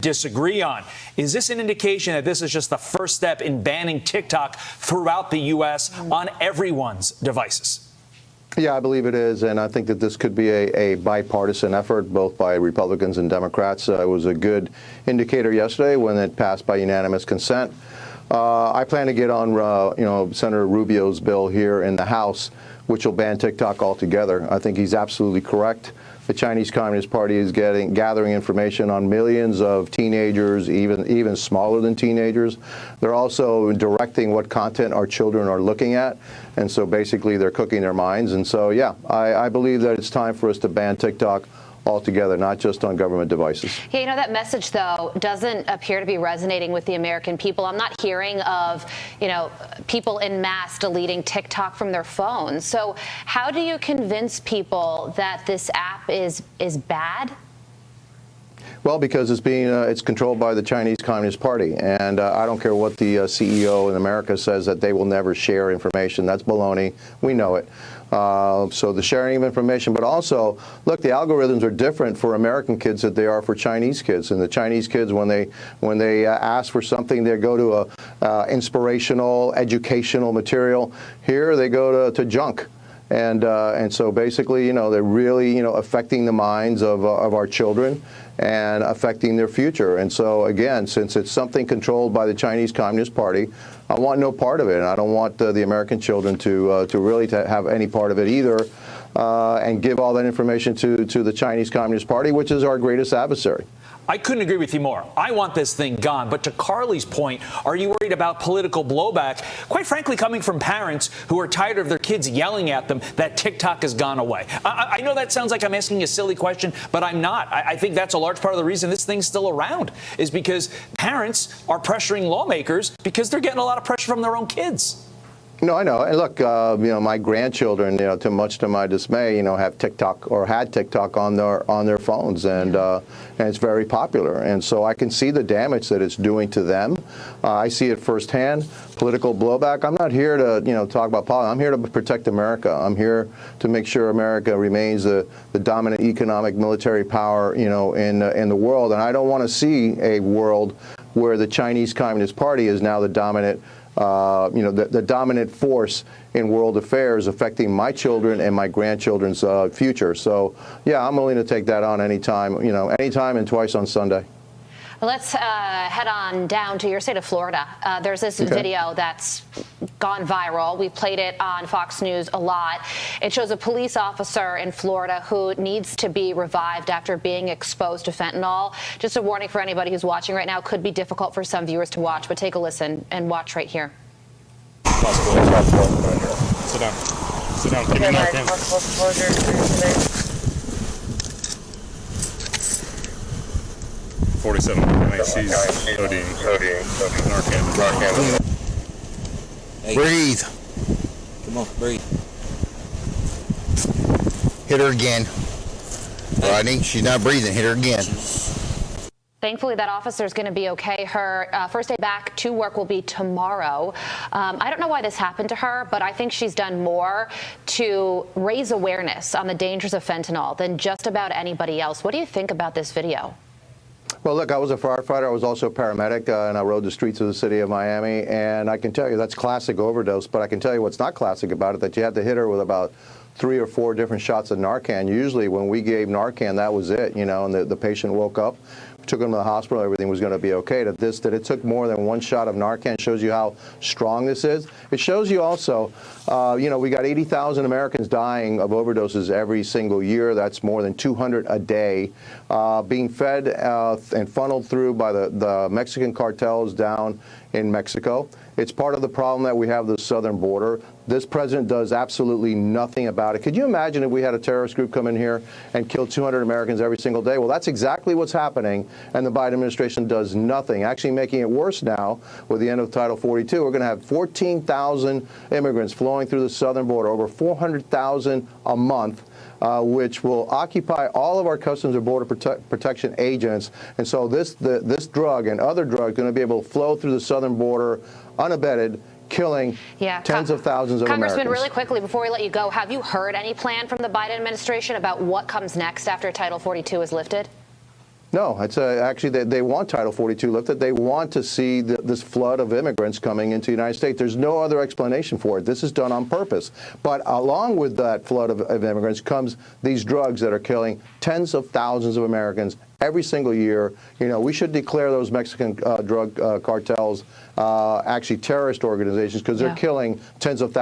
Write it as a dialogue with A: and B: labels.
A: disagree on. Is this an indication that this is just the first step in banning TikTok throughout the U.S. on everyone's devices?
B: Yeah, I believe it is, and I think that this could be a bipartisan effort, both by Republicans and Democrats. It was a good indicator yesterday when it passed by unanimous consent. I plan to get on, Senator Rubio's bill here in the House, which will ban TikTok altogether. I think he's absolutely correct. The Chinese Communist Party is gathering information on millions of teenagers, even smaller than teenagers. They're also directing what content our children are looking at. And so basically they're cooking their minds. And so, yeah, I believe that it's time for us to ban TikTok altogether, not just on government devices.
C: Yeah, you know, that message, though, doesn't appear to be resonating with the American people. I'm not hearing of, people en masse deleting TikTok from their phones. So how do you convince people that this app is bad?
B: Well, because it's controlled by the Chinese Communist Party, and I don't care what the CEO in America says that they will never share information. That's baloney. We know it. So the sharing of information, but also, look, the algorithms are different for American kids than they are for Chinese kids. And the Chinese kids, when they ask for something, they go to a inspirational, educational material. Here, they go to junk. And so basically, they're really, affecting the minds of our children and affecting their future. And so, again, since it's something controlled by the Chinese Communist Party, I want no part of it. And I don't want the American children to really have any part of it either, and give all that information to the Chinese Communist Party, which is our greatest adversary.
A: I couldn't agree with you more. I want this thing gone. But to Carly's point, are you worried about political blowback, quite frankly, coming from parents who are tired of their kids yelling at them that TikTok has gone away? I know that sounds like I'm asking a silly question, but I'm not. I think that's a large part of the reason this thing's still around is because parents are pressuring lawmakers because they're getting a lot of pressure from their own kids.
B: No, I know. And look, my grandchildren, much to my dismay, have TikTok or had TikTok on their phones, and it's very popular. And so I can see the damage that it's doing to them. I see it firsthand. Political blowback. I'm not here to, talk about politics. I'm here to protect America. I'm here to make sure America remains the dominant economic military power, in the world. And I don't want to see a world where the Chinese Communist Party is now the dominant the dominant force in world affairs, affecting my children and my grandchildren's future. So, yeah, I'm willing to take that on anytime, anytime and twice on Sunday.
C: Let's head on down to your state of Florida. There's this video that's gone viral. We played it on Fox News a lot. It shows a police officer in Florida who needs to be revived after being exposed to fentanyl. Just a warning for anybody who's watching right now. Could be difficult for some viewers to watch, but take a listen and watch right here.
D: Sit down. Sit down. Give me Narcan. 47. I see ODing. Narcan.
E: Hey.
F: Breathe.
E: Come on, breathe.
F: Hit her again. Rodney, she's not breathing. Hit her again.
C: Thankfully, that officer is going to be okay. Her first day back to work will be tomorrow. I don't know why this happened to her, but I think she's done more to raise awareness on the dangers of fentanyl than just about anybody else. What do you think about this video?
B: Well, look, I was a firefighter. I was also a paramedic, and I rode the streets of the city of Miami. And I can tell you that's classic overdose. But I can tell you what's not classic about it, that you had to hit her with about 3 or 4 different shots of Narcan. Usually when we gave Narcan, that was it, and the patient woke up. Took him to the hospital, everything was going to be okay. That it took more than 1 shot of Narcan shows you how strong this is. It shows you also, we got 80,000 Americans dying of overdoses every single year. That's more than 200 a day, being fed and funneled through by the Mexican cartels down in Mexico. It's part of the problem that we have the southern border. This president does absolutely nothing about it. Could you imagine if we had a terrorist group come in here and kill 200 Americans every single day? Well, that's exactly what's happening, and the Biden administration does nothing, actually making it worse now with the end of Title 42. We're going to have 14,000 immigrants flowing through the southern border, over 400,000 a month. Which will occupy all of our Customs and Border Protection agents. And so this drug and other drugs are going to be able to flow through the southern border unabated, killing tens of thousands of Americans.
C: Congressman, really quickly, before we let you go, have you heard any plan from the Biden administration about what comes next after Title 42 is lifted?
B: No, it's actually they want Title 42 lifted. They want to see this flood of immigrants coming into the United States. There's no other explanation for it. This is done on purpose. But along with that flood of immigrants comes these drugs that are killing tens of thousands of Americans every single year. You know, we should declare those Mexican drug cartels actually terrorist organizations, because they're killing tens of thousands.